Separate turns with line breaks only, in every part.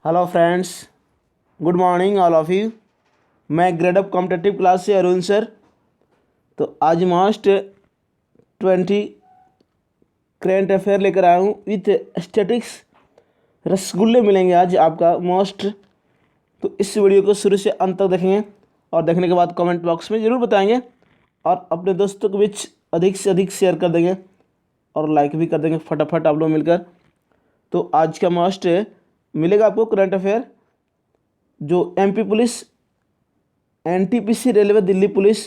Hello friends, good morning all of you. मैं grade up competitive class से Arun sir. तो आज मोस्ट 20 करेंट अफेयर लेकर आया हूँ विथ स्टैटिक्स। रसगुल्ले मिलेंगे आज आपका मोस्ट। तो इस वीडियो को शुरू से अंत तक देखेंगे और देखने के बाद कमेंट बॉक्स में ज़रूर बताएंगे और अपने दोस्तों के बीच अधिक से अधिक शेयर कर देंगे और लाइक भी कर देंगे फटाफट आप लोग मिलकर। तो आज का मोस्ट मिलेगा आपको करंट अफेयर, जो MP police, NTPC, railway, Delhi police,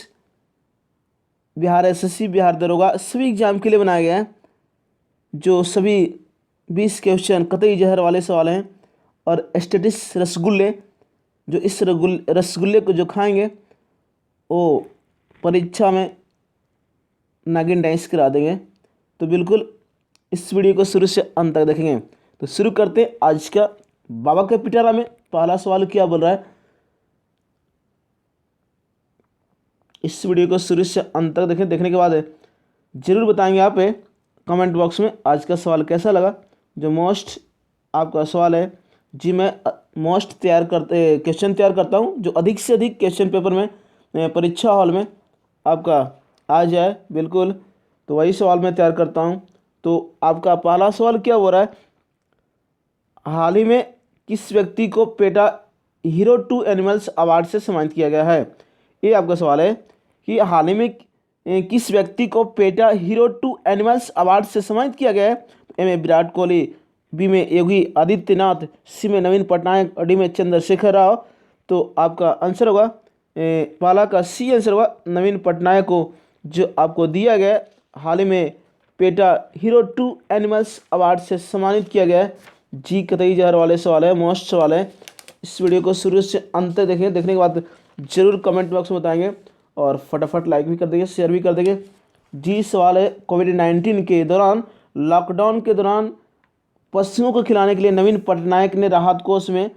Bihar SSC, Bihar दरोगा सभी एग्जाम के लिए बनाया गया है। जो सभी 20 क्वेश्चन कतई जहर वाले सवाल हैं और स्टेटिस रसगुल्ले, जो इस रसगुल्ले को जो खाएंगे वो परीक्षा में नागिन डांस करा देंगे। तो बिल्कुल इस वीडियो को शुरू से अंत तक देखेंगे। तो शुरू करते हैं आज का। बाबा के पिटारा में पहला सवाल क्या बोल रहा है, इस वीडियो को शुरू से अंत तक देखें। देखने के बाद जरूर बताएंगे आप कमेंट बॉक्स में आज का सवाल कैसा लगा। जो मोस्ट आपका सवाल है जी, मैं मोस्ट क्वेश्चन तैयार करता हूं जो अधिक से अधिक क्वेश्चन पेपर में परीक्षा हॉल में आपका आ जाए बिल्कुल। तो वही सवाल मैं तैयार करता हूं। तो आपका पहला सवाल क्या हो रहा है, हाल ही में किस व्यक्ति को PETA hero to animals award से सम्मानित किया गया है। ये आपका सवाल है कि हाल ही में किस व्यक्ति को PETA hero to animals award से सम्मानित किया गया है। ए में विराट कोहली, बी में योगी आदित्यनाथ, सी में नवीन पटनायक और डी में चंद्रशेखर राव। तो आपका आंसर होगा पहला का सी आंसर होगा नवीन पटनायक को जो आपको दिया गया हाल ही में PETA hero to animals award से सम्मानित किया गया है। जी कतई जहर वाले सवाल है, मोस्ट सवाल है। इस वीडियो को शुरू से अंत तक देखें, देखने के बाद जरूर कमेंट बॉक्स में बताएंगे और फटाफट लाइक भी कर देंगे, शेयर भी कर देंगे। जी सवाल है, कोविड-19 के दौरान, लॉकडाउन के दौरान पशुओं को खिलाने के लिए नवीन पटनायक ने राहत कोष में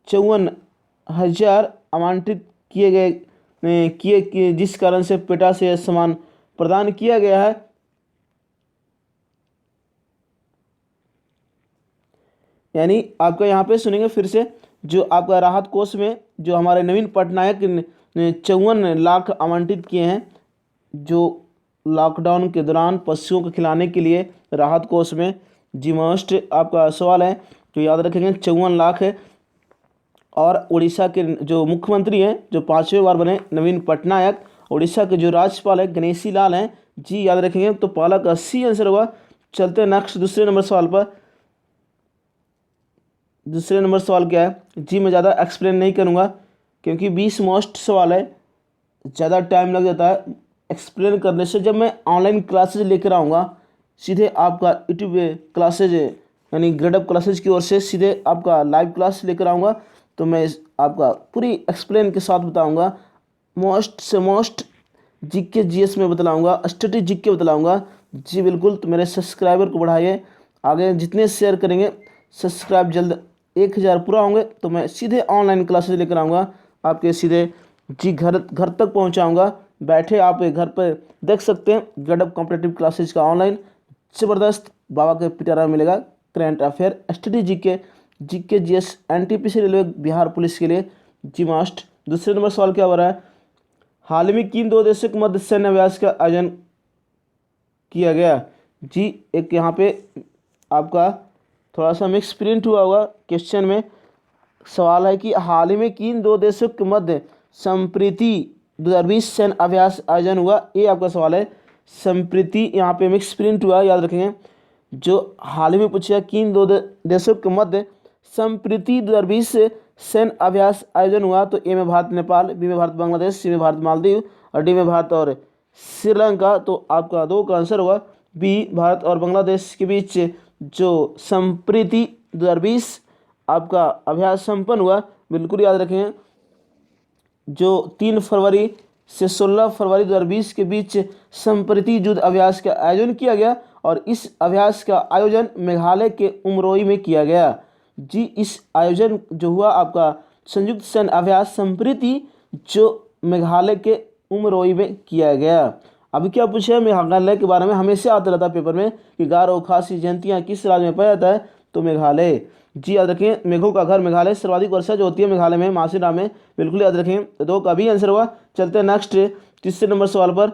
54,000 आवंटित किए जिस कारण से पेटा से सम्मान प्रदान किया गया है। यानी आपका यहाँ पे सुनेंगे फिर से, जो आपका राहत कोष में जो हमारे नवीन पटनायक ने 54 लाख आवंटित किए हैं, जो लॉकडाउन के दौरान पशुओं को खिलाने के लिए राहत कोष में। जी मोस्ट आपका सवाल है जो याद रखेंगे 54 लाख है। और उड़ीसा के जो मुख्यमंत्री हैं, जो 5वें बार बने नवीन पटनायक, उड़ीसा के जो राज्यपाल है गणेशी लाल हैं। जी याद रखेंगे। तो पहला का सी आंसर होगा। चलते हैं नेक्स्ट दूसरे नंबर सवाल पर। दूसरे नंबर सवाल क्या है जी, मैं ज़्यादा एक्सप्लेन नहीं करूँगा क्योंकि 20 मोस्ट सवाल है, ज़्यादा टाइम लग जाता है एक्सप्लेन करने से। जब मैं ऑनलाइन क्लासेज लेकर आऊँगा सीधे आपका यूट्यूब क्लासेज यानी ग्रेड अप क्लासेज की ओर से सीधे आपका लाइव क्लास लेकर आऊँगा, तो मैं आपका पूरी एक्सप्लेन के साथ बताऊँगा। मोस्ट से मोस्ट जीके जीएस में बतलाऊँगा, स्टैटिक जीके बतलाऊँगा। जी बिल्कुल। तो मेरे सब्सक्राइबर को बढ़ाइए, आगे जितने शेयर करेंगे सब्सक्राइब जल्द 1000 पूरा होंगे तो मैं सीधे ऑनलाइन क्लासेज लेकर आऊँगा आपके सीधे जी घर तक पहुँचाऊँगा। बैठे आप घर पर देख सकते हैं ग्रेड अप कॉम्पिटिटिव क्लासेज का ऑनलाइन ज़बरदस्त बाबा के पिटारा मिलेगा। Current affair, study GK GS, NTPC, railway, Bihar police के लिए। जी मास्ट दूसरे नंबर सवाल क्या हो रहा है, हाल ही में किन दो देशों के मध्य सैन्य अभ्यास का आयोजन किया गया। जी एक यहाँ पे आपका थोड़ा सा मिक्स प्रिंट हुआ होगा क्वेश्चन में। सवाल है कि हाल ही में किन दो देशों के मध्य संप्रीति 2020 सैन्य अभ्यास आयोजन हुआ। ये आपका सवाल है। संप्रीति यहाँ पे मिक्स प्रिंट हुआ, याद रखेंगे। जो हाल ही में पूछा किन दो देशों के मध्य संप्रीति 2020 सैन्य अभ्यास आयोजन हुआ, तो ए में भारत नेपाल, बी में भारत बांग्लादेश, सी में भारत मालदीव और डी में भारत और श्रीलंका। तो आपका दो का आंसर होगा बी, भारत और बांग्लादेश के बीच जो संप्रीति 2020 आपका अभ्यास संपन्न हुआ। बिल्कुल याद रखें, जो 3 फरवरी से 16 फरवरी 2020 के बीच संप्रीति युद्ध अभ्यास का आयोजन किया गया और इस अभ्यास का आयोजन मेघालय के उमरोई में किया गया। जी इस आयोजन जो हुआ आपका संयुक्त सैन्य अभ्यास संप्रीति जो मेघालय के उमरोई में किया गया। अभी क्या पूछा है, मेघालय के बारे में हमेशा आता रहता है पेपर में कि गारो खासी जयंतियाँ किस राज्य में पाया जाता है। तो मेघालय। जी याद रखें, मेघों का घर मेघालय, सर्वाधिक वर्षा जो होती है मेघालय में, मासीराम में, बिल्कुल याद रखें। तो 2 का भी आंसर हुआ। चलते हैं नेक्स्ट तीसरे नंबर सवाल पर।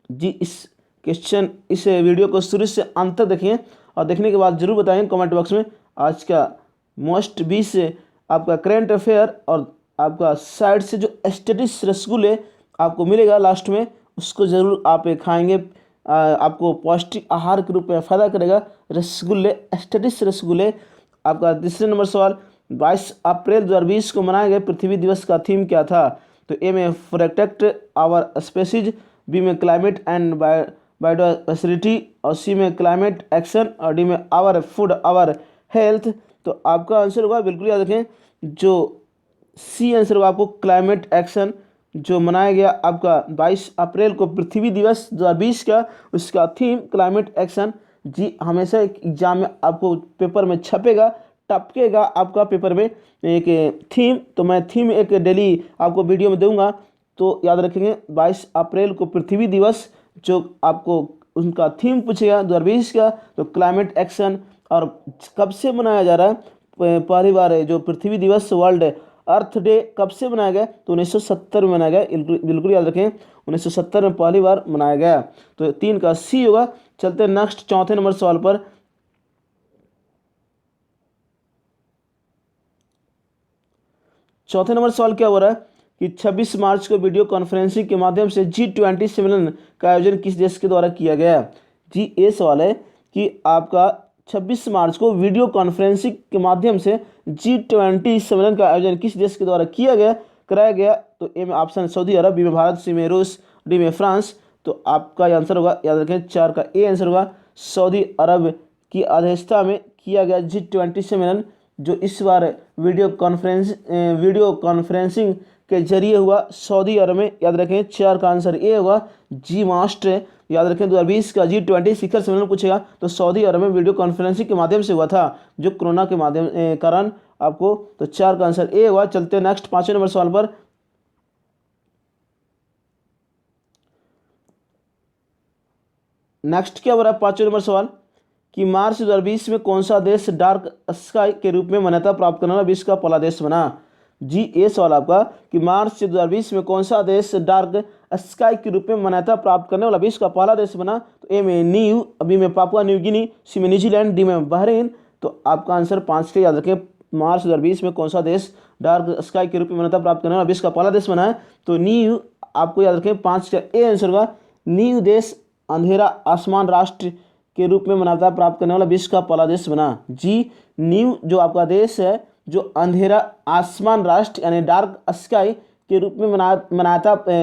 जी इस वीडियो को शुरू से अंत तक देखिए और देखने के बाद जरूर बताएं कमेंट बॉक्स में आज का मोस्ट 20 आपका करेंट अफेयर और आपका साइड से जो स्टेटिस रसगुल्ले आपको मिलेगा लास्ट में, उसको ज़रूर आप खाएंगे। आपको पौष्टिक आहार के रूप में फ़ायदा करेगा रसगुल्ले, स्टेटिस रसगुल्ले। आपका तीसरे नंबर सवाल, 22 अप्रैल 2020 को मनाए गए पृथ्वी दिवस का थीम क्या था? तो ए में प्रोटेक्ट आवर स्पेसीज, बी में क्लाइमेट एंड बायोडाइवर्सिटी और सी में क्लाइमेट एक्शन और डी में आवर फूड आवर हेल्थ। तो आपका आंसर होगा, बिल्कुल याद रखें, जो सी आंसर होगा आपको क्लाइमेट एक्शन, जो मनाया गया आपका 22 अप्रैल को पृथ्वी दिवस 2020 का, उसका थीम क्लाइमेट एक्शन। जी हमेशा एक एग्जाम में आपको पेपर में छपेगा, टपकेगा आपका पेपर में एक थीम, तो मैं थीम एक डेली आपको वीडियो में दूंगा। तो याद रखेंगे 22 अप्रैल को पृथ्वी दिवस, जो आपको उनका थीम पूछेगा 2020 का, तो क्लाइमेट एक्शन। और कब से मनाया जा रहा है? पहली बार है जो पृथ्वी दिवस वर्ल्ड अर्थ डे कब से मनाया गया? तो 1970 में मनाया गया, बिल्कुल याद रखें, 1970 में पहली बार मनाया गया। तो 3 का सी होगा। चलते हैं नेक्स्ट चौथे नंबर सवाल पर। चौथे नंबर सवाल क्या हो रहा है कि 26 मार्च को वीडियो कॉन्फ्रेंसिंग के माध्यम से G20 सम्मेलन का आयोजन किस देश के द्वारा किया गया? जी ये सवाल है कि आपका 26 मार्च को वीडियो कॉन्फ्रेंसिंग के माध्यम से G20 सम्मेलन का आयोजन किस देश के द्वारा कराया गया? तो ए में ऑप्शन सऊदी अरब, बी में भारत, सी में रूस, डी में फ्रांस। तो आपका आंसर होगा, याद रखें, 4 का ए आंसर होगा, सऊदी अरब की अध्यक्षता में किया गया G20 सम्मेलन, जो इस बार वीडियो कॉन्फ्रेंसिंग के जरिए हुआ सऊदी अरब में। याद रखें, 4 का आंसर ए होगा, जी मास्ट। याद रखें 2020 का G20 शिखर सम्मेलन पूछेगा तो सऊदी अरब में वीडियो कॉन्फ्रेंसिंग के माध्यम से हुआ था, जो कोरोना के माध्यम कारण आपको। तो 4 का आंसर ए हुआ। चलते हैं नेक्स्ट 5वें नंबर सवाल पर। नेक्स्ट क्या हो रहा है 5वें नंबर सवाल कि मार्च 2020 में कौन सा देश डार्क स्काई के रूप में मान्यता प्राप्त करने वाला विश्व का पहला देश बना? जी ये सवाल आपका कि मार्च 2020 में कौन सा देश डार्क स्काई के रूप में मान्यता प्राप्त करने वाला विश्व का पहला देश बना? तो ए में न्यू, बी में पापुआ न्यू गिनी, सी में न्यूजीलैंड, डी में बहरीन। तो आपका आंसर 5 के याद रखें, मार्च 2020 में कौन सा देश डार्क स्काई के रूप में मान्यता प्राप्त करने वाला विश्व का पहला देश बना है? तो न्यू, आपको याद रखें 5 का ए आंसर होगा, न्यू देश अंधेरा आसमान राष्ट्र के रूप में मान्यता प्राप्त करने वाला विश्व का पहला देश बना। जी न्यू जो आपका देश है, जो अंधेरा आसमान राष्ट्र यानी डार्क स्काई के रूप में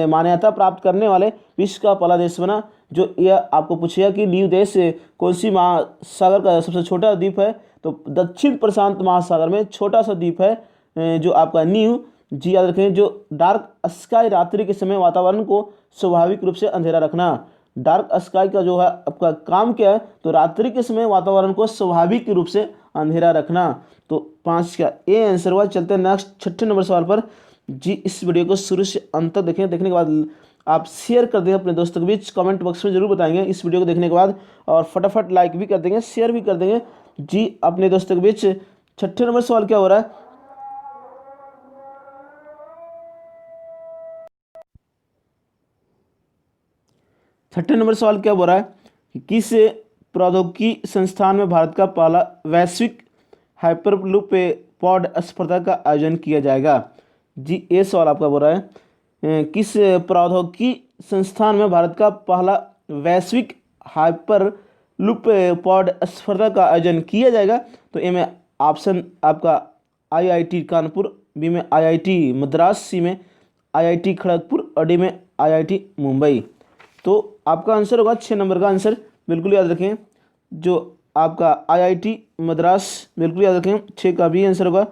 मान्यता प्राप्त करने वाले विश्व का पहला देश बना। जो यह आपको पूछेगा कि न्यू देश कौन सी महासागर का सबसे छोटा द्वीप है? तो दक्षिण प्रशांत महासागर में छोटा सा द्वीप है जो आपका न्यू। जी याद रखें, जो डार्क स्काई रात्रि के समय वातावरण को स्वाभाविक रूप से अंधेरा रखना। डार्क स्काई का जो है आपका काम क्या है? तो रात्रि के समय वातावरण को स्वाभाविक रूप से अंधेरा रखना। तो 5 का ए आंसर हुआ। चलते हैं नेक्स्ट 6ठे नंबर सवाल पर। जी इस वीडियो को शुरू से अंत तक देखें, देखने के बाद आप शेयर कर देंगे अपने दोस्तों के बीच, कमेंट बॉक्स में जरूर बताएंगे इस वीडियो को देखने के बाद, और फटाफट लाइक भी कर देंगे, शेयर भी कर देंगे जी अपने दोस्तों के बीच। 6ठे नंबर सवाल क्या हो रहा है? छठे नंबर सवाल क्या हो रहा है कि किस प्रौद्योगिकी संस्थान में भारत का पहला वैश्विक हाइपरलूप पॉड स्पर्धा का आयोजन किया जाएगा? जी ये सवाल आपका बोल रहा है किस प्रौद्योगिकी संस्थान में भारत का पहला वैश्विक हाइपरलूप पॉड स्पर्धा का आयोजन किया जाएगा? तो ए में ऑप्शन आपका IIT कानपुर, बी में IIT मद्रास, सी में IIT खड़गपुर और डी में IIT मुंबई। तो आपका आंसर होगा 6 नंबर का आंसर, बिल्कुल याद रखें, जो आपका IIT मद्रास, बिल्कुल याद रखें। 6 का भी आंसर होगा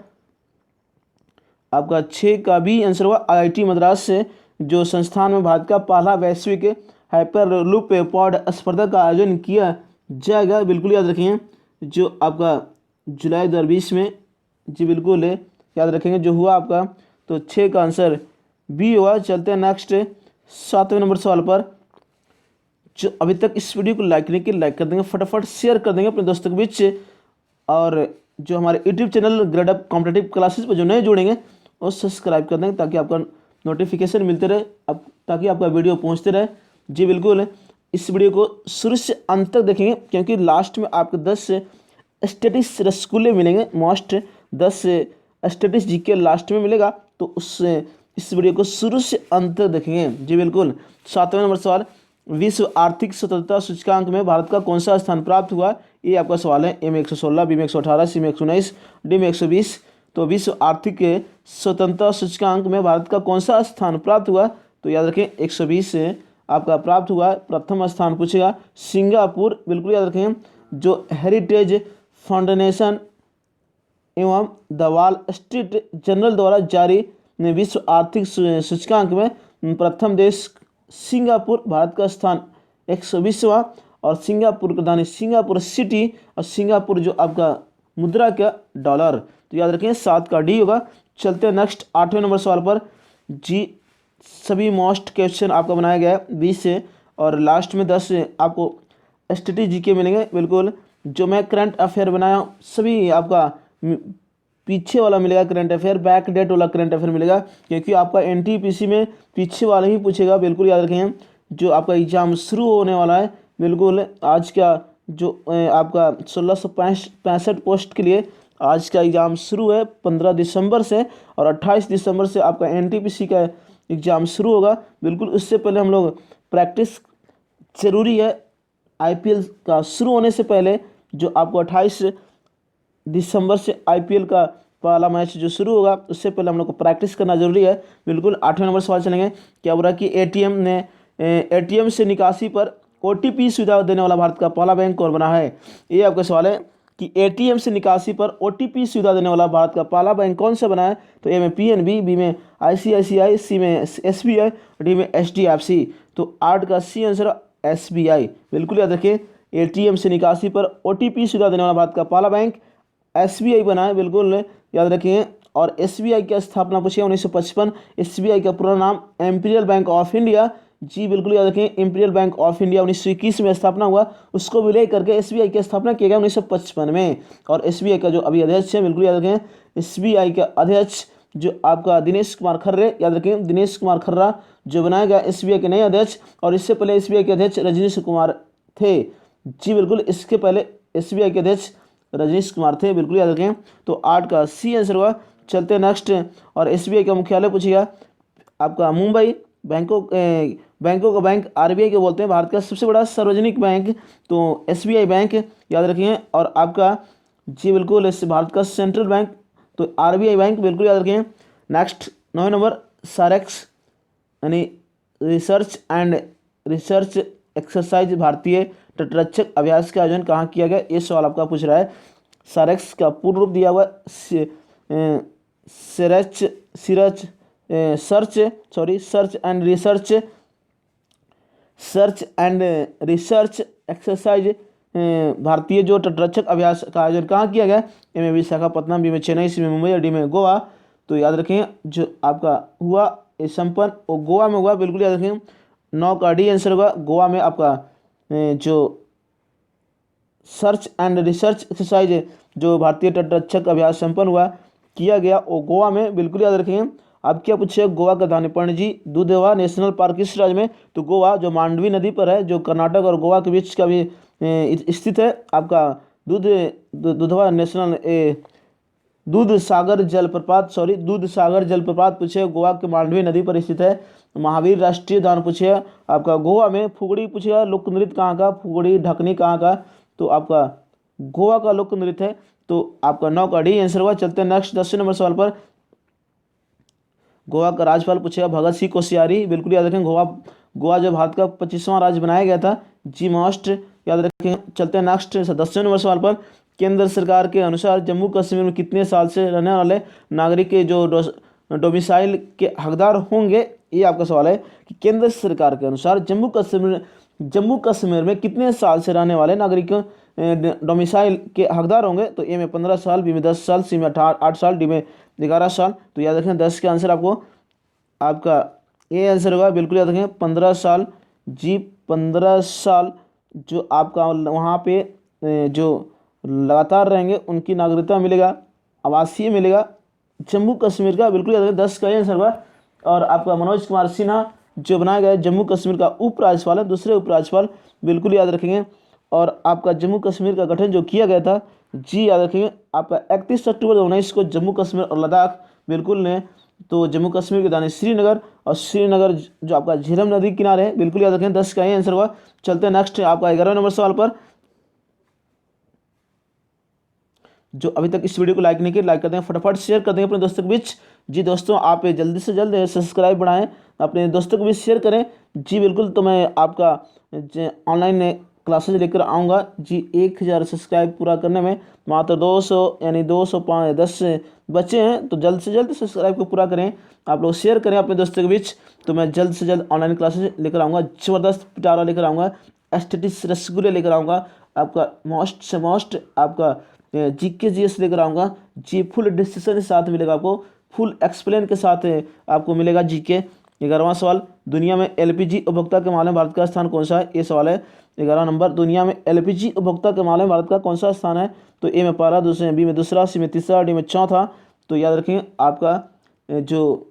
आपका, 6 का भी आंसर होगा IIT मद्रास से, जो संस्थान में भारत का पहला वैश्विक हाइपरलूप पॉड स्पर्धा का आयोजन किया जाएगा, बिल्कुल याद रखेंगे, जो आपका जुलाई 2020 में। जी बिल्कुल याद रखेंगे जो हुआ आपका। तो 6 का आंसर बी हुआ। चलते हैं नेक्स्ट 7वें नंबर सवाल पर। जो अभी तक इस वीडियो को लाइक नहीं किया, लाइक कर देंगे, फटाफट शेयर कर देंगे अपने दोस्तों के बीच, और जो हमारे YouTube channel grade up competitive classes पर जो नए जुड़ेंगे वो सब्सक्राइब कर देंगे ताकि आपका नोटिफिकेशन मिलते रहे, अब ताकि आपका वीडियो पहुंचते रहे। जी बिल्कुल, इस वीडियो को शुरू से अंत तक देखेंगे क्योंकि लास्ट में आपको 10 स्टेटिस रसगुल्ले मिलेंगे। मोस्ट 10 स्टेटिस जीके लास्ट में मिलेगा, तो उससे इस वीडियो को शुरू से अंत तक देखेंगे। जी बिल्कुल। 7वां नंबर सवाल, विश्व आर्थिक स्वतंत्रता सूचकांक में भारत का कौन सा स्थान प्राप्त हुआ? ये आपका सवाल है। ए में 116, बी में 118, सी में 119, डी में 120। तो विश्व आर्थिक स्वतंत्रता सूचकांक में भारत का कौन सा स्थान प्राप्त हुआ? तो याद रखें 120 से आपका प्राप्त हुआ। प्रथम स्थान पूछेगा सिंगापुर, बिल्कुल याद रखें। जो हेरिटेज फाउंडेशन एवं द वॉल स्ट्रीट जर्नल द्वारा जारी विश्व आर्थिक सूचकांक में प्रथम देश सिंगापुर, भारत का स्थान 120वां, और सिंगापुर की राजधानी सिंगापुर सिटी, और सिंगापुर जो आपका मुद्रा का डॉलर। तो याद रखें 7 का डी होगा। चलते हैं नेक्स्ट 8वें नंबर सवाल पर। जी सभी मोस्ट क्वेश्चन आपका बनाया गया है 20 से, और लास्ट में 10 आपको स्टैटिक जीके मिलेंगे। बिल्कुल, जो मैं करंट अफेयर बनाया हूँ सभी आपका पीछे वाला मिलेगा करंट अफेयर, बैक डेट वाला करंट अफेयर मिलेगा, क्योंकि आपका एनटीपीसी में पीछे वाला ही पूछेगा। बिल्कुल याद रखें, जो आपका एग्ज़ाम शुरू होने वाला है, बिल्कुल आज का जो आपका 1665 पोस्ट के लिए आज का एग्ज़ाम शुरू है 15 दिसंबर से, और 28 दिसंबर से आपका एनटीपीसी का एग्ज़ाम शुरू होगा। बिल्कुल, उससे पहले हम लोग प्रैक्टिस ज़रूरी है। आईपीएल का शुरू होने से पहले जो आपको 28 दिसंबर से आईपीएल का पहला मैच जो शुरू होगा, उससे पहले हम लोग को प्रैक्टिस करना जरूरी है। बिल्कुल, 8वें नंबर सवाल चलेंगे। क्या बोला कि एटीएम से निकासी पर ओटीपी सुविधा देने वाला भारत का पहला बैंक कौन बना है? ये आपका सवाल है कि एटीएम से निकासी पर ओटीपी सुविधा देने वाला भारत का पहला बैंक कौन सा बना है? तो ए में पीएनबी, बी में आईसीआईसीआई, सी में एसबीआई, डी में एचडीएफसी। तो 8 का सी आंसर एसबीआई। बिल्कुल याद रखिए, एटीएम से निकासी पर ओटीपी सुविधा देने वाला भारत का पहला बैंक एसबीआई बना है। बिल्कुल याद रखिए। और एसबीआई की स्थापना पूछिए 1955। एसबीआई का पूरा नाम इंपीरियल बैंक ऑफ इंडिया। जी बिल्कुल याद रखें, इंपीरियल बैंक ऑफ इंडिया 1921 में स्थापना हुआ, उसको विलय करके एसबीआई की स्थापना किया गया 1955 में। और एसबीआई का जो अभी अध्यक्ष है, बिल्कुल याद रखें, एसबीआई का अध्यक्ष जो आपका दिनेश कुमार खर्रे, याद रखें दिनेश कुमार खर्रा जो बनाया गया एसबीआई के नए अध्यक्ष, और इससे पहले एसबीआई के अध्यक्ष रजनीश कुमार थे। जी बिल्कुल, इसके पहले एसबीआई के अध्यक्ष रजनीश कुमार थे। बिल्कुल याद रखें। तो 8 का सी आंसर हुआ। चलते हैं नेक्स्ट। और एसबीआई का मुख्यालय पूछिएगा आपका मुंबई। बैंकों का बैंक आरबीआई को बोलते हैं। भारत का सबसे बड़ा सार्वजनिक बैंक तो एसबीआई बैंक याद रखिए। और आपका जी बिल्कुल भारत का सेंट्रल बैंक तो आरबीआई बैंक, बिल्कुल याद रखिए। नेक्स्ट 9 नंबर, सारेक्स यानी रिसर्च एक्सरसाइज भारतीय तटरक्षक अभ्यास का आयोजन कहाँ किया गया? ये सवाल आपका पूछ रहा है। सारेक्स का पूर्ण रूप दिया हुआ सर्च एंड रिसर्च एक्सरसाइज भारतीय जो तटरक्षक अभ्यास का आयोजन कहाँ किया गया? ए में विशाखापट्टनम, बी में चेन्नई, सी में मुंबई, और डी में गोवा। तो याद रखें, जो आपका हुआ ये संपन्न वो गोवा में हुआ। बिल्कुल याद रखें। 9 का डी आंसर होगा। गोवा में आपका जो सर्च एंड रिसर्च एक्सरसाइज जो भारतीय तटरक्षक अभ्यास संपन्न हुआ किया गया वो गोवा में। बिल्कुल याद रखेंगे। अब क्या पूछे, गोवा का राजधानी पणजी दुधवा नेशनल पार्क किस राज्य में? तो गोवा जो मांडवी नदी पर है, जो कर्नाटक और गोवा के बीच का भी स्थित है। आपका दुधवा नेशनल दूध सागर जलप्रपात पूछे गोवा के मांडवी नदी पर स्थित है। महावीर राष्ट्रीय उद्यान पूछे आपका गोवा में। फुगड़ी पूछेगा लोक नृत्य कहाँ का? फुगड़ी ढकनी कहाँ का? तो आपका गोवा का लोक नृत्य है। तो आपका 9 का डी आंसर हुआ। चलते हैं नेक्स्ट 10वें नंबर सवाल पर। गोवा का राज्यपाल पूछेगा भगत सिंह कोश्यारी। बिल्कुल याद रखें, गोवा जो भारत का 25वां राज्य बनाया गया था। जी मोस्ट याद रखें। चलते हैं नेक्स्ट 10वें नंबर सवाल पर। केंद्र सरकार के अनुसार जम्मू कश्मीर में कितने साल से रहने वाले नागरिक के जो डोमिसाइल के हकदार होंगे? ये आपका सवाल है कि केंद्र सरकार के अनुसार जम्मू कश्मीर में कितने साल से रहने वाले नागरिक डोमिसाइल के हकदार होंगे? तो ए में 15 साल, बी में 10 साल, सी में 8 साल, डी में 11 साल। तो याद रखें 10 का आंसर आपका ए आंसर होगा। बिल्कुल याद रखें 15 साल। जी 15 साल जो आपका वहाँ पे जो लगातार रहेंगे उनकी नागरिकता मिलेगा, आवासीय मिलेगा। जम्मू कश्मीर का बिल्कुल याद रखें, 10 का आंसर होगा। और आपका मनोज कुमार सिन्हा जो बनाया गया जम्मू कश्मीर का उपराज्यपाल है, दूसरे उपराज्यपाल, बिल्कुल याद रखेंगे। और आपका जम्मू कश्मीर का गठन जो किया गया था, जी याद रखेंगे, आपका 31 अक्टूबर 2019 को जम्मू कश्मीर और लद्दाख बिल्कुल ने, तो जम्मू कश्मीर की राजधानी श्रीनगर, और श्रीनगर जो आपका झीलम नदी किनारे है, बिल्कुल याद रखें। 10 का ही आंसर हुआ। चलते हैं नेक्स्ट आपका 11वें नंबर सवाल पर। जो अभी तक इस वीडियो को लाइक नहीं किया, लाइक कर दें, फटाफट शेयर कर दें अपने दोस्तों के बीच। जी दोस्तों, आप जल्दी से जल्द सब्सक्राइब बढ़ाएं, अपने दोस्तों के बीच शेयर करें। जी बिल्कुल, तो मैं आपका ऑनलाइन क्लासेज लेकर आऊँगा। जी 1000 सब्सक्राइब पूरा करने में मात्र 200 यानी 210 बचे हैं, तो जल्द से जल्द सब्सक्राइब को पूरा करें। आप लोग शेयर करें अपने दोस्तों के बीच, तो मैं जल्द से जल्द ऑनलाइन क्लासेज लेकर आऊँगा, ज़बरदस्त पिटारा लेकर आऊँगा, एस्थेटिक्स रसगुल्ले लेकर आऊँगा, आपका मोस्ट से मोस्ट आपका जीके जीएस लेकर आऊँगा। जी फुल डिस्कशन के साथ मिलेगा आपको, फुल एक्सप्लेन के साथ आपको मिलेगा जीके। 11वां सवाल, दुनिया में एलपीजी उपभोक्ता के मामले में भारत का स्थान कौन सा है? ये सवाल है 11 नंबर। दुनिया में एलपीजी उपभोक्ता के मामले में भारत का कौन सा स्थान है? तो ए में पहला, दूसरे बी में दूसरा, सी में तीसरा, डी में चौथा। तो याद रखेंगे आपका जो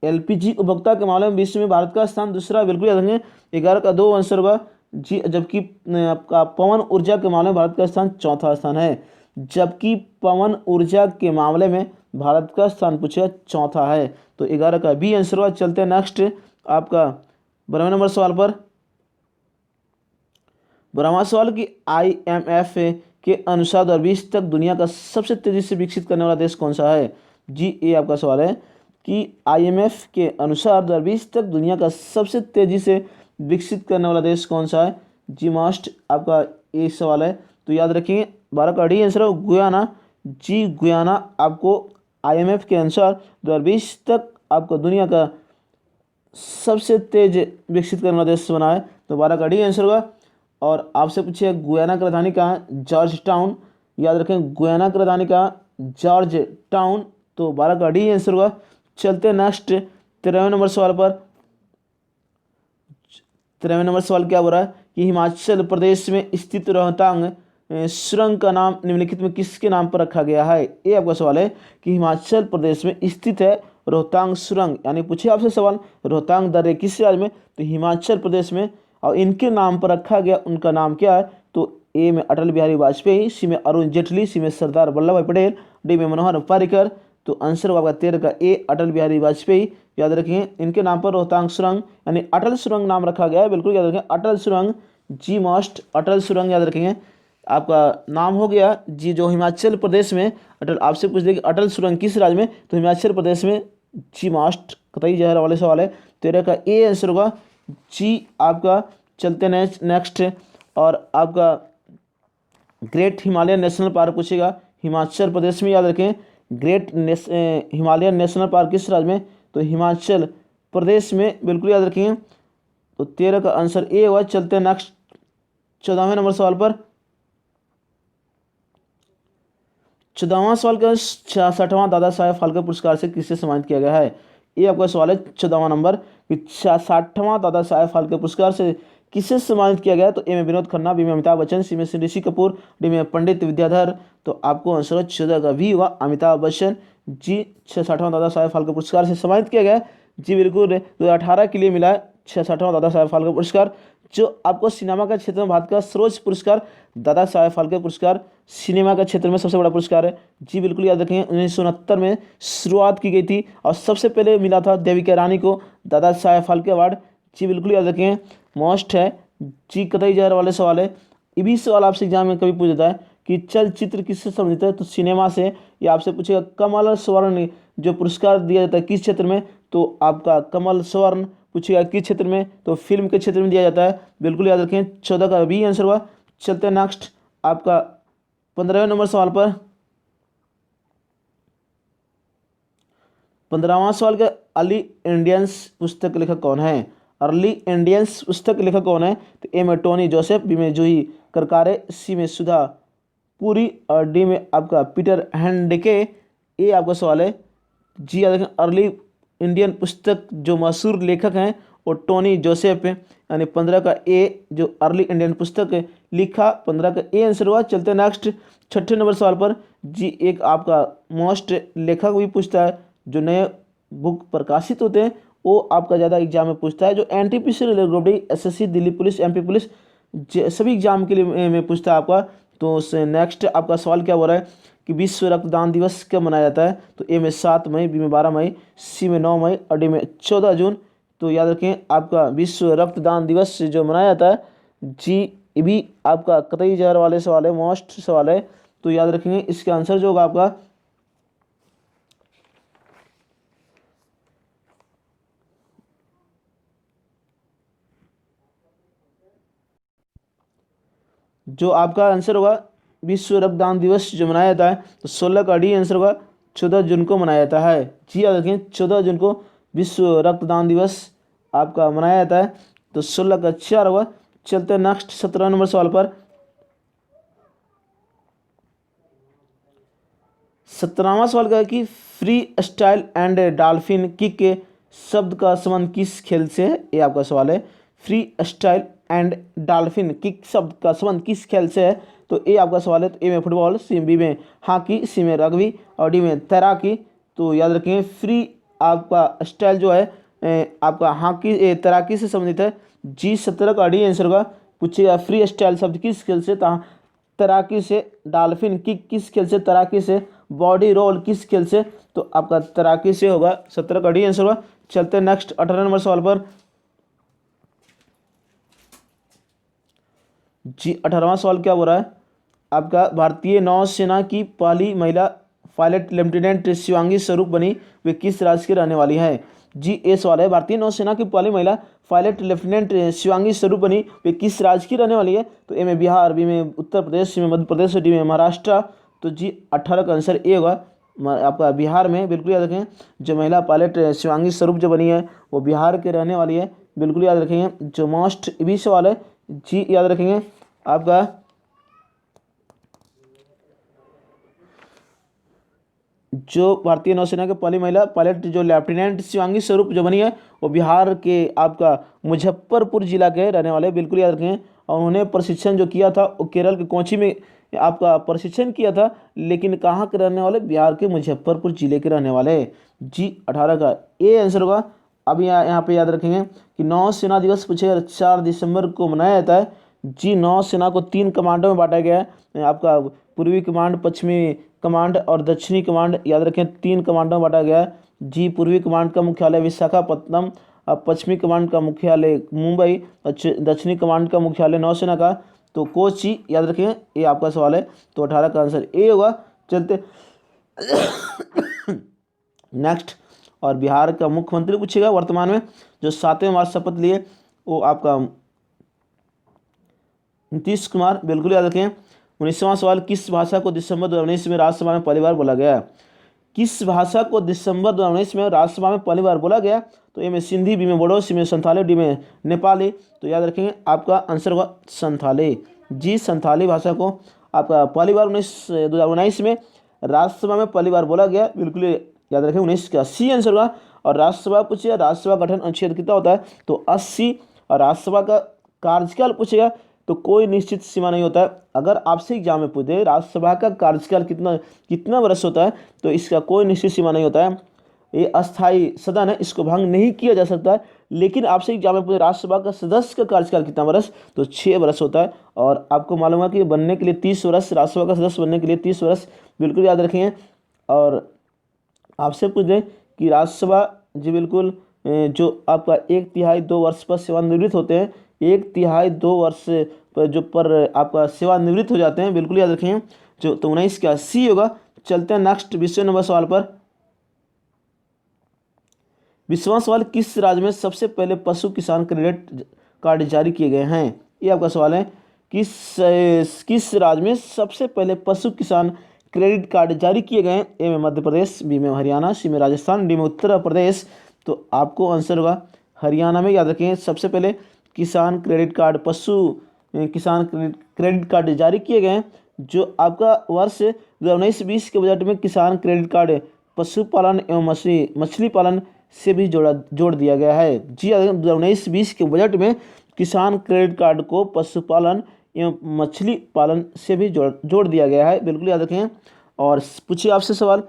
एलपीजी उपभोक्ता के मामले में विश्व में भारत का स्थान दूसरा, बिल्कुल याद रखेंगे। 11 का 2 आंसर होगा जी। जबकि आपका पवन ऊर्जा के मामले में भारत का स्थान चौथा स्थान है। जबकि पवन ऊर्जा के मामले में भारत का स्थान पूछा चौथा है, तो 11 का बी आंसर हुआ। चलते हैं नेक्स्ट आपका 12वें नंबर सवाल पर। 12वां सवाल कि IMF के अनुसार 2020 तक दुनिया का सबसे तेजी से विकसित करने वाला देश कौन सा है? जी ये आपका सवाल है कि IMF के अनुसार 2020 तक दुनिया का सबसे तेजी से विकसित करने वाला देश कौन सा है? जी मास्ट आपका ये सवाल है, तो याद रखिए 12 का डी आंसर है गुयाना। जी गुयाना आपको IMF के अनुसार 2020 तक आपको दुनिया का सबसे तेज विकसित करने वाला देश बना है, तो 12 का डी आंसर होगा। और आपसे पूछिए गुयाना की राजधानी कहाँ है? George town. याद रखें गुयाना की राजधानी कहाँ? जॉर्ज टाउन, तो 12 का डी आंसर होगा। चलते हैं नेक्स्ट 13वें नंबर सवाल पर। 13वें नंबर सवाल क्या बोल रहा है कि हिमाचल प्रदेश में स्थित रोहतांग सुरंग का नाम निम्नलिखित में किसके नाम पर रखा गया है? ये आपका सवाल है कि हिमाचल प्रदेश में स्थित है रोहतांग सुरंग, यानी पूछे आपसे सवाल रोहतांग दर्रे किस राज्य में? तो हिमाचल प्रदेश में, और इनके नाम पर रखा गया उनका नाम क्या है? तो ए में अटल बिहारी वाजपेयी, सी में अरुण जेटली, सी में सरदार वल्लभ भाई पटेल, डी में मनोहर पर्रिकर। तो आंसर होगा 13 का ए अटल बिहारी वाजपेयी। याद रखिए इनके नाम पर रोहतांग सुरंग यानी अटल सुरंग नाम रखा गया है, बिल्कुल याद रखें अटल सुरंग। जी मस्ट अटल सुरंग याद रखेंगे, आपका नाम हो गया जी। जो हिमाचल प्रदेश में अटल, आपसे पूछ दे कि अटल सुरंग किस राज्य में? तो हिमाचल प्रदेश में। जी मास्ट कतई जहर वाले सवाल है, 13 का ए आंसर होगा जी आपका। चलते नेक्स्ट और आपका ग्रेट हिमालयन नेशनल पार्क पूछेगा हिमाचल प्रदेश में। याद रखें ग्रेट हिमालयन नेशनल पार्क किस राज्य में? तो हिमाचल प्रदेश में, बिल्कुल याद रखिए। तो 13 का आंसर ए हुआ। चलते हैं नेक्स्ट 14वें नंबर सवाल पर। 14वां सवाल का 66वां दादा साहेब फाल्के पुरस्कार से किसे सम्मानित किया गया है? ये आपका सवाल है 14वां नंबर कि 66वां दादा साहेब फाल्के पुरस्कार से किसे सम्मानित किया गया? तो ए में विनोद खन्ना, बी में अमिताभ बच्चन, सी में ऋषि कपूर, डी में पंडित विद्याधर। तो आपको आंसर 14 का वी हुआ अमिताभ बच्चन। जी 66वां दादा साहेब फाल्के पुरस्कार से सम्मानित किया गया। जी बिल्कुल 2018 के लिए मिला है 66वां दादा साहेब फाल्के पुरस्कार, जो आपको सिनेमा का क्षेत्र में भारत का सर्वोच्च पुरस्कार दादा साहेब फाल्के पुरस्कार सिनेमा का क्षेत्र में सबसे बड़ा पुरस्कार है। जी बिल्कुल याद रखेंगे 1969 में शुरुआत की गई थी और सबसे पहले मिला था देविका रानी को दादा साहेब फाल्के अवार्ड। जी बिल्कुल याद रखेंगे मोस्ट है। जी कतई जहर वाले सवाल है, ये भी सवाल आपसे एग्जाम में कभी पूछ देता है कि चलचित्र किससे संबंधित है? तो सिनेमा से। या आपसे पूछेगा कमल स्वर्ण जो पुरस्कार दिया जाता है किस क्षेत्र में? तो आपका कमल स्वर्ण पूछेगा किस क्षेत्र में? तो फिल्म के क्षेत्र में दिया जाता है, बिल्कुल याद रखें 14 का भी आंसर हुआ। चलते हैं नेक्स्ट आपका 15वें नंबर सवाल पर। 15वां सवाल का अर्ली इंडियंस पुस्तक लेखक कौन है? अर्ली इंडियंस पुस्तक लेखक कौन है? तो ए में टोनी जोसेफ, बी में जूही करकारे, सी में सुधा पूरी और डी में आपका पीटर हैंडके। ये आपका सवाल है। जी याद रखें अर्ली इंडियन पुस्तक जो मशहूर लेखक हैं वो टोनी जोसेफ है, यानी 15 का ए जो अर्ली इंडियन पुस्तक लिखा 15 का ए आंसर होगा। चलते हैं नेक्स्ट 6ठे नंबर सवाल पर। जी एक आपका मोस्ट लेखक भी पूछता है, जो नए बुक प्रकाशित होते हैं वो आपका ज़्यादा एग्जाम में पूछता है। जो NTPC railway SSC Delhi police MP police सभी एग्जाम के लिए में पूछता है आपका। तो नेक्स्ट आपका सवाल क्या हो रहा है कि विश्व रक्तदान दिवस कब मनाया जाता है? तो ए में 7 मई, बी में 12 मई, सी में 9 मई और डी में 14 जून। तो याद रखें आपका विश्व रक्तदान दिवस जो मनाया जाता है, जी ये भी आपका कतई जहर वाले सवाल है, मोस्ट सवाल है। तो याद रखेंगे इसका आंसर जो होगा आपका जो आपका आंसर होगा विश्व रक्तदान दिवस जो मनाया जाता है, तो 16 का डी आंसर होगा 14 जून को मनाया जाता है। जी याद रखें 14 जून को विश्व रक्तदान दिवस आपका मनाया जाता है। तो 16 का 4 होगा। चलते हैं नेक्स्ट 17 नंबर सवाल पर। 17वां सवाल का है कि free style and dolphin kick के शब्द का संबंध किस खेल से है? ये आपका सवाल है। Free style and dolphin kick शब्द का संबंध किस खेल से है? तो ये आपका सवाल है। तो ए में फुटबॉल, सी बी में हॉकी, सी में रग्बी और डी में तैराकी। तो याद रखें फ्री आपका स्टाइल जो है आपका हॉकी तैराकी से संबंधित है। जी 17 का डी आंसर होगा। पूछेगा फ्री स्टाइल शब्द किस खेल से? तैराकी से। डॉल्फिन किक किस खेल से? तैराकी से। बॉडी रोल किस खेल से? तो आपका तैराकी से होगा। 17 का डी आंसर होगा। चलते हैं नेक्स्ट 18 नंबर सवाल पर। जी 18वां सवाल क्या हो रहा है आपका? भारतीय नौसेना की पहली महिला पायलट लेफ्टिनेंट शिवांगी स्वरूप बनी, वे किस राज्य की रहने वाली है? जी ये सवाल है। भारतीय नौसेना की पहली महिला पायलट लेफ्टिनेंट शिवांगी स्वरूप बनी, वे किस राज्य की रहने वाली है? तो ए में बिहार, बी में उत्तर प्रदेश, सी में मध्य प्रदेश, डी में महाराष्ट्र। तो जी 18 का आंसर ए होगा आपका बिहार में। बिल्कुल याद रखें जो महिला पायलट शिवांगी स्वरूप जो बनी है वो बिहार के रहने वाली है। बिल्कुल याद रखेंगे। जो मोस्ट भी सवाल है, जी याद रखेंगे आपका जो भारतीय नौसेना के पहली महिला पायलट जो लेफ्टिनेंट शिवांगी स्वरूप जो बनी है वो बिहार के आपका मुजफ्फरपुर जिला के रहने वाले। बिल्कुल याद रखें। और उन्होंने प्रशिक्षण जो किया था वो केरल के कोची में आपका प्रशिक्षण किया था, लेकिन कहाँ के रहने वाले? बिहार के मुजफ्फरपुर जिले के रहने वाले। जी 18 का ए आंसर होगा। अब यहाँ पे याद रखेंगे कि नौसेना दिवस पूछेगा 4 दिसंबर को मनाया जाता है। जी नौसेना को 3 कमांडों में बांटा गया है आपका पूर्वी कमांड, पश्चिमी कमांड और दक्षिणी कमांड। याद रखें 3 कमांडों में बांटा गया है। जी पूर्वी कमांड का मुख्यालय विशाखापत्तनम, पश्चिमी कमांड का मुख्यालय मुंबई, दक्षिणी कमांड का मुख्यालय नौसेना का तो कोची। याद रखें ये आपका सवाल है। तो 18 का आंसर ए होगा। चलते नेक्स्ट। और बिहार का मुख्यमंत्री पूछेगा वर्तमान में जो 7वें बार शपथ लिए वो आपका नीतीश कुमार। बिल्कुल याद रखें। 19वां सवाल, किस भाषा को दिसंबर 2019 में राज्यसभा में पहली बार बोला गया? किस भाषा को दिसंबर 2019 में राज्यसभा में पहली बार बोला गया? तो ए में सिंधी, बी में बोडो, सी में संथाली, डी में नेपाली। तो याद रखेंगे आपका आंसर होगा संथाली। जी संथाली भाषा को आपका पहली बार 2019 में राज्यसभा में पहली बार बोला गया। बिल्कुल याद रखें 19 का सी आंसर होगा। और राज्यसभा पूछेगा राज्यसभा गठन अनुच्छेद कितना होता है? तो 80। और राज्यसभा का कार्यकाल पूछेगा तो कोई निश्चित सीमा नहीं होता है। अगर आपसे एग्जाम में पूछे राज्यसभा का कार्यकाल कितना वर्ष होता है तो इसका कोई निश्चित सीमा नहीं होता है। ये अस्थायी सदन है, इसको भंग नहीं किया जा सकता है। लेकिन आपसे एग्जाम में पूछे राज्यसभा का सदस्य का कार्यकाल कितना वर्ष, तो 6 वर्ष होता है। और आपको मालूम है कि बनने के लिए 30 वर्ष, राज्यसभा का सदस्य बनने के लिए 30 वर्ष। बिल्कुल याद रखेंगे। और आपसे पूछ दें कि राज्यसभा जी बिल्कुल जो आपका 1/3 2 वर्ष पर सेवानिवृत्त होते हैं, 1/3 2 वर्ष पर जो पर आपका सेवानिवृत्त हो जाते हैं। बिल्कुल याद रखेंगे। जो तो 19 का सी होगा। चलते हैं नेक्स्ट 20वें नंबर सवाल पर। 20वां सवाल, किस राज्य में सबसे पहले पशु किसान क्रेडिट कार्ड जारी किए गए हैं? ये आपका सवाल है। किस राज्य में सबसे पहले पशु किसान क्रेडिट कार्ड जारी किए गए हैं? ए में मध्य प्रदेश, बी में हरियाणा, सी में राजस्थान, डी में उत्तर प्रदेश। तो आपको आंसर होगा हरियाणा में। याद रखें सबसे पहले किसान क्रेडिट कार्ड किसान क्रेडिट कार्ड जारी किए गए हैं। जो आपका वर्ष 2019-20 के बजट में किसान क्रेडिट कार्ड पशुपालन एवं मछली पालन से भी जोड़ दिया गया है। जी 2019-20 के बजट में किसान क्रेडिट कार्ड को पशुपालन एवं मछली पालन से भी जोड़ दिया गया है, बिल्कुल याद रखें। और पूछिए आपसे सवाल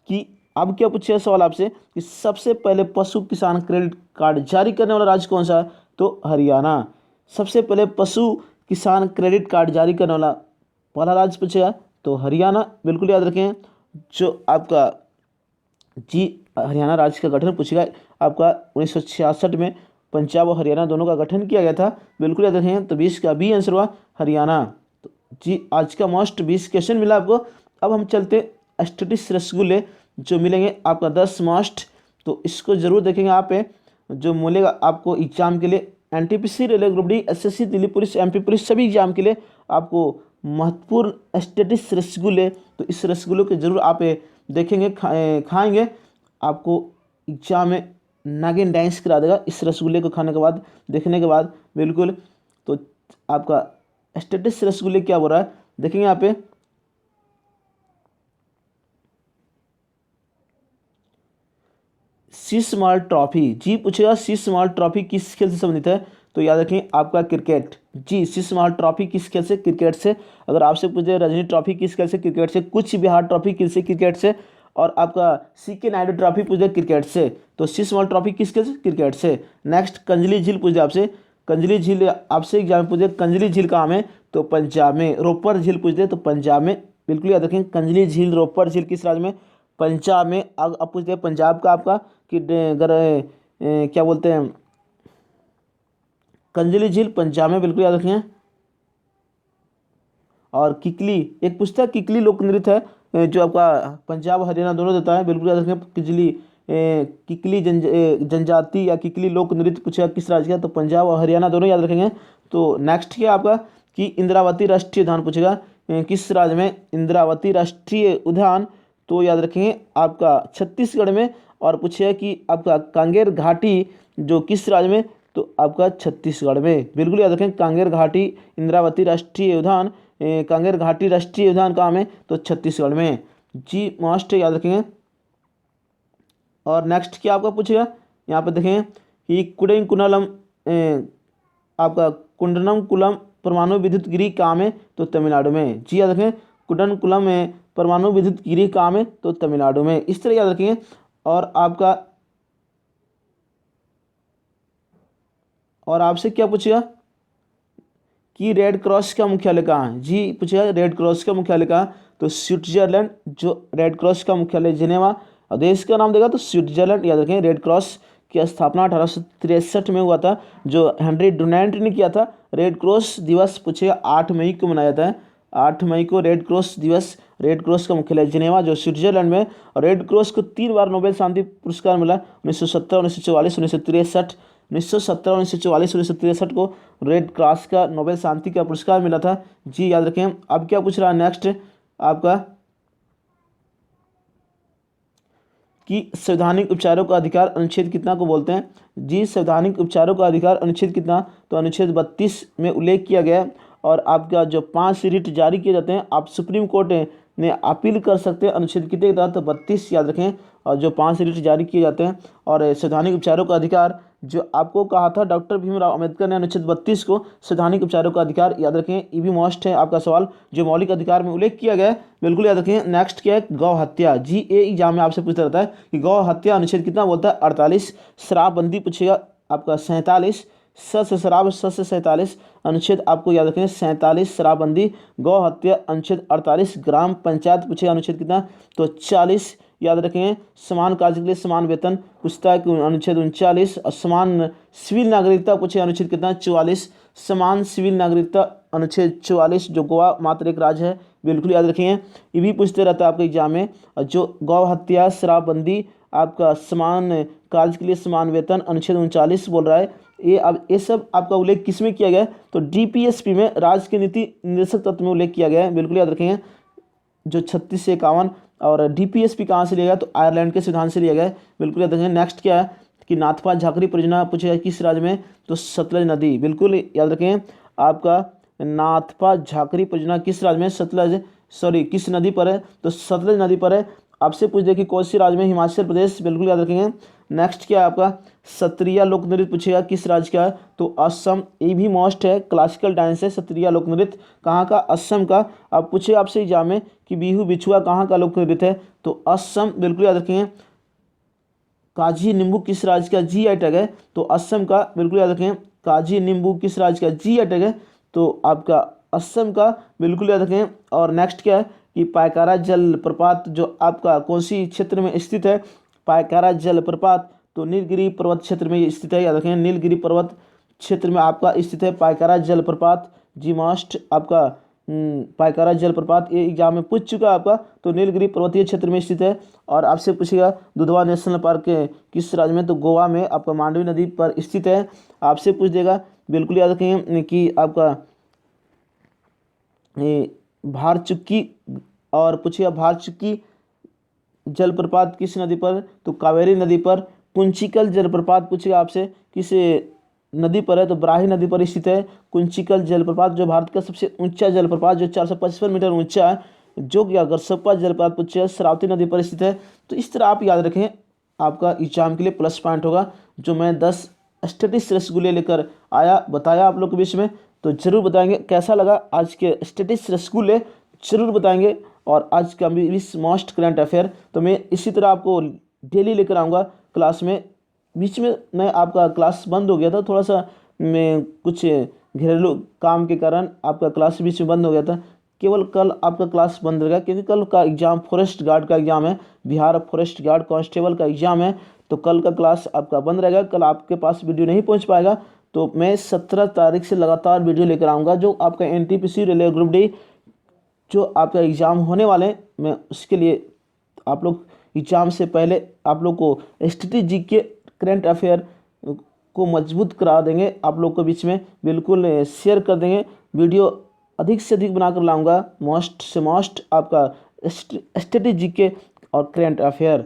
कि अब क्या पूछिए सवाल आपसे कि सबसे पहले पशु किसान क्रेडिट कार्ड जारी करने वाला राज्य कौन सा है, तो हरियाणा। सबसे पहले पशु किसान क्रेडिट कार्ड जारी करने वाला पहला राज्य पूछेगा तो हरियाणा, बिल्कुल याद रखें। जो आपका जी हरियाणा राज्य का गठन पूछेगा आपका 1966 में पंजाब और हरियाणा दोनों का गठन किया गया था, बिल्कुल याद रखें। तो 20 का बी आंसर हुआ हरियाणा। तो जी आज का मोस्ट 20 क्वेश्चन मिला आपको। अब हम चलते स्टेटिक्स रसगुल्ले जो मिलेंगे आपका 10 मास्ट, तो इसको जरूर देखेंगे आप जो मिलेगा आपको एग्जाम के लिए NTPC, railway group D, SSC, Delhi police, MP police, सभी एग्जाम के लिए आपको महत्वपूर्ण स्टेटिक्स रसगुल्ले। तो इस रसगुल्ले को जरूर आप देखेंगे, खाएंगे, आपको एग्जाम में नागिन डांस करा देगा इस रसगुल्ले को खाने के बाद, देखने के बाद, बिल्कुल। तो आपका स्टेटिक्स रसगुल्ले क्या बोल रहा है देखेंगे यहाँ पे। शीश महल ट्रॉफी, जी पूछेगा शीश महल ट्रॉफी किस खेल से संबंधित है, तो याद रखें आपका क्रिकेट। जी शीश महल ट्रॉफी किस खेल से, क्रिकेट से। अगर आपसे पूछे रजनी ट्रॉफी किस खेल से, क्रिकेट से। कुछ बिहार ट्रॉफी किस से, क्रिकेट से। और आपका सीके नायडू ट्रॉफी पूछे क्रिकेट से। तो शीश महल ट्रॉफी किस खेल से, क्रिकेट से। नेक्स्ट कंजली झील पूछे आपसे, कंजली झील आपसे एग्जाम में पूछे कंजली झील कहाँ में, तो पंजाब में। रोपर झील पूछते तो पंजाब में, बिल्कुल याद रखें। कंजली झील, रोपर झील किस राज्य में, पंजाब में। अब पूछते हैं पंजाब का आपका कि क्या बोलते हैं, कंजली झील पंजाब में, बिल्कुल याद रखें। और किकली एक पूछता है, किकली लोक नृत्य है जो आपका पंजाब हरियाणा दोनों देता है, बिल्कुल याद रखें। किकली जनजाति या किकली लोक नृत्य पूछेगा किस राज्य का, तो पंजाब और हरियाणा दोनों याद रखेंगे। तो नेक्स्ट क्या आपका कि इंद्रावती राष्ट्रीय उद्यान पूछेगा किस राज्य में, इंद्रावती राष्ट्रीय उद्यान, तो याद रखेंगे आपका छत्तीसगढ़ में। और पूछेगा कि आपका कांगेर घाटी जो किस राज्य में, तो आपका छत्तीसगढ़ में, बिल्कुल याद रखें। कांगेर घाटी इंद्रावती राष्ट्रीय उद्यान, कांगेर घाटी राष्ट्रीय उद्यान कहाँ में, तो छत्तीसगढ़ में। जी मस्ट याद रखेंगे। और नेक्स्ट क्या आपका पूछेगा, यहाँ पर देखें कि कुडेकुंडलम आपका कुंडनकुलम परमाणु विद्युत गिरी कहाँ में, तो तमिलनाडु में। जी याद रखें कुडनकुलम में परमाणु विद्युत गिरी कहाँ में, तो तमिलनाडु में। इस तरह याद रखेंगे। और आपसे क्या पूछेगा कि रेड क्रॉस का मुख्यालय कहाँ है, जी पूछेगा रेड क्रॉस का मुख्यालय कहाँ, तो स्विट्जरलैंड। जो रेड क्रॉस का मुख्यालय जिनेवा, और देश का नाम देगा तो स्विट्जरलैंड, याद रखें। रेड क्रॉस की स्थापना 1863 में हुआ था, जो हेनरी डुनान्ट ने किया था। रेड क्रॉस दिवस पूछेगा 8 मई को मनाया जाता है, 8 मई को रेड क्रॉस दिवस। रेड क्रॉस का मुख्यालय जिनेवा जो स्विट्जरलैंड में। और रेड क्रॉस को 3 बार नोबेल शांति पुरस्कार मिला, 1917, 1944, 1963। 1917, 1944, 1963 को रेड क्रॉस का नोबेल शांति का पुरस्कार मिला था, जी याद रखें। अब क्या पूछ रहा है नेक्स्ट आपका कि संवैधानिक उपचारों का अधिकार अनुच्छेद कितना को बोलते हैं, जी संवैधानिक उपचारों का अधिकार अनुच्छेद कितना, तो अनुच्छेद 32 में उल्लेख किया गया है। और आपका जो 5 रिट जारी किए जाते हैं, आप सुप्रीम कोर्ट में अपील कर सकते हैं अनुच्छेद कितने के तहत, तो 32 याद रखें। और जो 5 रिट जारी किए जाते हैं। और संवैधानिक उपचारों का अधिकार जो आपको कहा था डॉक्टर भीमराव अंबेडकर ने अनुच्छेद 32 को संवैधानिक उपचारों का अधिकार, याद रखें। ये भी मोस्ट है आपका सवाल जो मौलिक अधिकार में उल्लेख किया गया है, बिल्कुल याद रखें। नेक्स्ट क्या है, गौ हत्या। जी एग्जाम में आपसे पूछता रहता है कि गौ हत्या अनुच्छेद कितना बोलता है, 48। शराबबंदी पूछेगा आपका 47। से शराब, से 47 अनुच्छेद आपको याद रखें 47 शराबबंदी। गौ हत्या अनुच्छेद 48। ग्राम पंचायत पूछेगा अनुच्छेद कितना, तो 40 याद रखेंगे। समान कार्य के लिए समान वेतन पूछता है अनुच्छेद 39। और समान सिविल नागरिकता पूछे अनुच्छेद कितना, 44। समान सिविल नागरिकता अनुच्छेद 44 जो गोवा मात्र एक राज्य है, बिल्कुल याद रखेंगे। ये भी पूछते रहता है आपके एग्जाम में। और जो गौ हत्या, शराबबंदी, आपका समान कार्य के लिए समान वेतन अनुच्छेद 39 बोल रहा है। ये सब आपका उल्लेख किस में किया गया है, तो डीपीएसपी में, राज्य के नीति निर्देशक तत्व में उल्लेख किया गया है, बिल्कुल याद रखेंगे। जो 36 से 51। और डीपीएसपी कहाँ से लिया गया, तो आयरलैंड के संविधान से लिया गया है, बिल्कुल याद रखेंगे। नेक्स्ट क्या है कि नाथपा झाकरी परियोजना पूछेगा किस राज्य में, तो सतलज नदी, बिल्कुल याद रखें। आपका नाथपा झाकरी परियोजना किस राज्य में, किस नदी पर है, तो सतलज नदी पर है। आपसे पूछ दे कि कौन सी राज्य में, हिमाचल प्रदेश, बिल्कुल याद रखेंगे। नेक्स्ट क्या है आपका सत्रिया लोक नृत्य पूछेगा किस राज्य का है, तो असम। ये भी मोस्ट है, क्लासिकल डांस है सत्रिया लोक नृत्य, कहाँ का, असम का। अब पूछे आपसे एग्जाम में कि बिहू बिछुआ कहाँ का लोक नृत्य है, तो असम, बिल्कुल याद रखेंगे। काजी नींबू किस राज्य का जीआई टैग है, तो असम का, बिल्कुल याद रखें। काजी नींबू किस राज्य का जीआई टैग है, तो आपका असम का, बिल्कुल याद रखें। और नेक्स्ट क्या है कि पायकारा जलप्रपात जो आपका कौन सी क्षेत्र में स्थित है, पायकारा जलप्रपात, तो नीलगिरी पर्वत क्षेत्र में ये स्थित है, याद रखें। नीलगिरी पर्वत क्षेत्र में आपका स्थित है पायकारा जलप्रपात। जी मास्ट आपका पायकारा जलप्रपात, ये एग्जाम में पूछ चुका है आपका, तो नीलगिरी पर्वतीय क्षेत्र में स्थित है। और आपसे पूछेगा दुधवा नेशनल पार्क किस राज्य में, तो गोवा में आपका मांडवी नदी पर स्थित है। आपसे पूछ देगा, बिल्कुल याद रखेंगे कि आपका भारचुक्की, और पूछेगा भारचुक्की जलप्रपात किस नदी पर, तो कावेरी नदी पर। कुंचिकल जलप्रपात पूछेगा आपसे किस नदी पर है, तो ब्राही नदी पर स्थित है कुंचिकल जलप्रपात, जो भारत का सबसे ऊंचा जलप्रपात जो 455 मीटर ऊंचा है। जो कि अगर सप्पा जलप्रपात पूछे शरावती नदी पर स्थित है। तो इस तरह आप याद रखें, आपका एग्जाम के लिए प्लस पॉइंट होगा। जो मैं 10 स्टैटिक्स रसगुल्ले लेकर आया बताया आप लोग के बीच में, तो जरूर बताएंगे कैसा लगा आज के स्टैटिक्स रसगुल्ले, जरूर बताएंगे। और आज का विश्व मोस्ट करंट अफेयर तो मैं इसी तरह आपको डेली लेकर आऊँगा क्लास में। बीच में मैं आपका क्लास बंद हो गया था, थोड़ा सा मैं कुछ घरेलू काम के कारण आपका क्लास बीच में बंद हो गया था। केवल कल आपका क्लास बंद रहेगा, क्योंकि कल का एग्ज़ाम फॉरेस्ट गार्ड का एग्ज़ाम है, बिहार फॉरेस्ट गार्ड कांस्टेबल का एग्ज़ाम है। तो कल का क्लास आपका बंद रहेगा, कल आपके पास वीडियो नहीं पहुंच पाएगा। तो मैं 17 तारीख से लगातार वीडियो लेकर आऊँगा, जो आपका NTPC रेलवे ग्रुप डी जो आपका एग्ज़ाम होने वाले हैं, मैं उसके लिए आप लोग एग्ज़ाम से पहले आप लोग को स्ट्रेटेजी के करंट अफेयर को मजबूत करा देंगे। आप लोग के बीच में बिल्कुल शेयर कर देंगे, वीडियो अधिक से अधिक बनाकर लाऊंगा, मोस्ट से मोस्ट आपका स्ट्रेटेजी के और करंट अफेयर।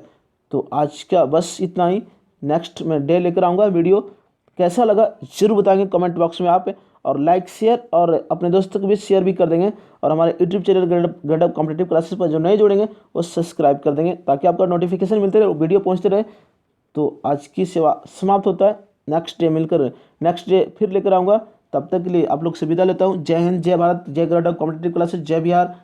तो आज का बस इतना ही, नेक्स्ट मैं डे लेकर आऊँगा वीडियो। कैसा लगा जरूर बताएंगे कमेंट बॉक्स में आप, और लाइक शेयर और अपने दोस्तों के बीच शेयर भी कर देंगे। और हमारे यूट्यूब चैनल गडअप कॉम्पिटिटिव क्लासेस पर जो नए जुड़ेंगे वो सब्सक्राइब कर देंगे, ताकि आपका नोटिफिकेशन मिलते रहे, वीडियो पहुंचते रहे। तो आज की सेवा समाप्त होता है, नेक्स्ट डे मिलकर नेक्स्ट डे फिर लेकर आऊँगा। तब तक के लिए आप लोग से विदा लेता हूँ। जय हिंद, जय भारत, जय गडअप कॉम्पिटिटिव क्लासेस, जय बिहार,